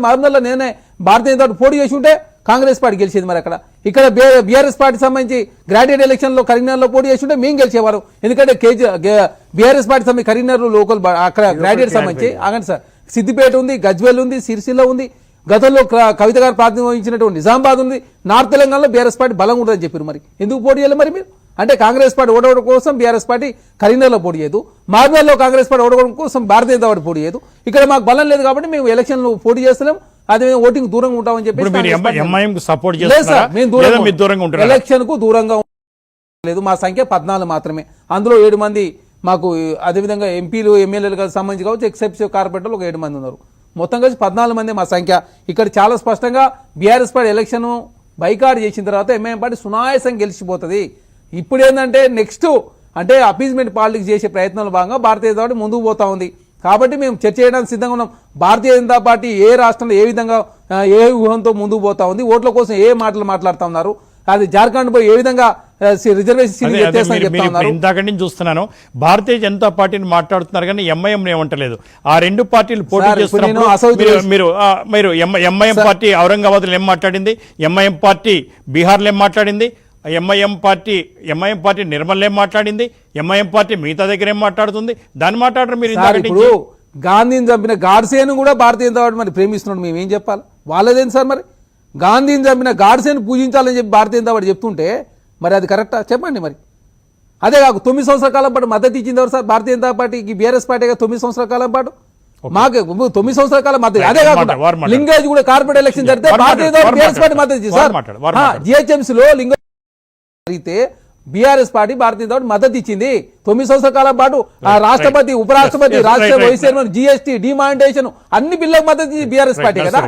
మహబూబ్నగర్లో నేనే భారతీయ జనతా పార్టీ పోటీ చేసి ఉంటే కాంగ్రెస్ పార్టీ గెలిచేది. మరి అక్కడ ఇక్కడ బీఆర్ఎస్ పార్టీ సంబంధించి గ్రాడ్యుయేట్ ఎలక్షన్ లో కరీంనగర్లో పోటీ చేసి ఉంటే మేము గెలిచేవారు. ఎందుకంటే బీఆర్ఎస్ పార్టీ సంబంధించి కరీంనగర్ లోకల్ అక్కడ గ్రాడ్యుయేట్ సంబంధించి ఆగండి సార్, సిద్దిపేట ఉంది, గజ్వేల్ ఉంది, సిరిసిల్ల ఉంది, గతంలో కవిత గారు ప్రాతినిధ్యం వహించినటువంటి నిజామాబాద్ ఉంది. నార్త్ తెలంగాణలో బీఆర్ఎస్ పార్టీ బలంగా ఉంటుందని చెప్పారు. మరి ఎందుకు పోటీ చేయాలి మరి మీరు? అంటే కాంగ్రెస్ పార్టీ ఓడవడం కోసం బీఆర్ఎస్ పార్టీ కరీంనగర్లో పోటీ చేయదు, మహబూబ్నగర్లో కాంగ్రెస్ పార్టీ ఓడవడం కోసం భారతీయ జనతా పార్టీ పోటీ చేయదు. ఇక్కడ మాకు బలం లేదు కాబట్టి మేము ఎలక్షన్లు పోటీ చేస్తున్నాం, అదే ఓటింగ్ దూరంగా ఉంటామని చెప్పి ఎలక్షన్ కు దూరంగా లేదు. మా సంఖ్య 14 మాత్రమే. అందులో 7 మంది మాకు అదేవిధంగా ఎంపీలు ఎమ్మెల్యేలకు సంబంధించి కావచ్చు, ఎక్సెప్టివ్ కార్పొరేటర్లు ఒక 7 మంది ఉన్నారు. మొత్తం కలిసి 14 మంది మా సంఖ్య. ఇక్కడ చాలా స్పష్టంగా బీఆర్ఎస్ పార్టీ ఎలక్షన్ బైకాట్ చేసిన తర్వాత ఎంఐఎం పార్టీ సునాయాసంగా గెలిచిపోతుంది. ఇప్పుడు ఏంటంటే నెక్స్ట్ అంటే అపీజ్మెంట్ పాలిటిక్స్ చేసే ప్రయత్నంలో భాగంగా భారతీయ జనతా పార్టీ ముందుకు పోతా ఉంది. కాబట్టి మేము చర్చ చేయడానికి సిద్ధంగా ఉన్నాం. భారతీయ జనతా పార్టీ ఏ రాష్ట్రంలో ఏ విధంగా ఏ వ్యూహంతో ముందుకు పోతా ఉంది, ఓట్ల కోసం ఏ మాటలు మాట్లాడుతా ఉన్నారు, అది జార్ఖండ్ పోయి ఏ విధంగా రిజర్వేషన్ ఇంతకంటే నేను చూస్తున్నాను. భారతీయ జనతా పార్టీని మాట్లాడుతున్నారు కానీ ఎంఐఎం ఏమంటలేదు. ఆ 2 పార్టీలు పోటీ చేస్తున్నారు. మీరు ఎంఐఎం పార్టీ ఔరంగాబాద్ లో ఏం మాట్లాడింది, ఎంఐఎం పార్టీ బీహార్ లో ఏం మాట్లాడింది, ఎంఐఎం పార్టీ నిర్మల్ ఏం మాట్లాడింది, ఎంఐఎం పార్టీ మిగతా దగ్గర ఏం మాట్లాడుతుంది, దాన్ని మాట్లాడరు మీరు. ఇప్పుడు గాంధీని చంపిన గాడ్సేను కూడా భారతీయ జనతా పార్టీ మరి ప్రేమిస్తున్నాడు, మేము ఏం చెప్పాలి? వాళ్ళదేంటి సార్? మరి గాంధీని చంపిన గాడ్సేను పూజించాలని చెప్పి భారతీయ జనతా పార్టీ చెప్తుంటే మరి అది కరెక్టా చెప్పండి? మరి అదే కాక 9 సంవత్సరాల కాలం పాటు మద్దతు ఇచ్చింది ఎవరు సార్? భారతీయ జనతా పార్టీకి బీఆర్ఎస్ పార్టీగా 9 సంవత్సరాల కాలం పాటు మాకు 9 సంవత్సరాల కాలం మద్దతు. అదే కాకుండా లింగేజ్ కూడా కార్పొరేట్ ఎలక్షన్ జరిగితే Bharatiya Janata party BRS party మద్దతు ఇచ్చింది సార్. జిహెచ్ఎంసీలో లింగేజ్ జరిగితే BRS party Bharatiya Janata party మద్దతు ఇచ్చింది. 9 సంవత్సరాల కాలం పాటు రాష్ట్రపతి, ఉపరాష్ట్రపతి, రాష్ట్ర వైస్ చైర్మన్, జీఎస్టీ, డిమానిటైజేషన్ అన్ని బిల్లులకు మద్దతు ఇచ్చింది బీఆర్ఎస్ పార్టీ కదా.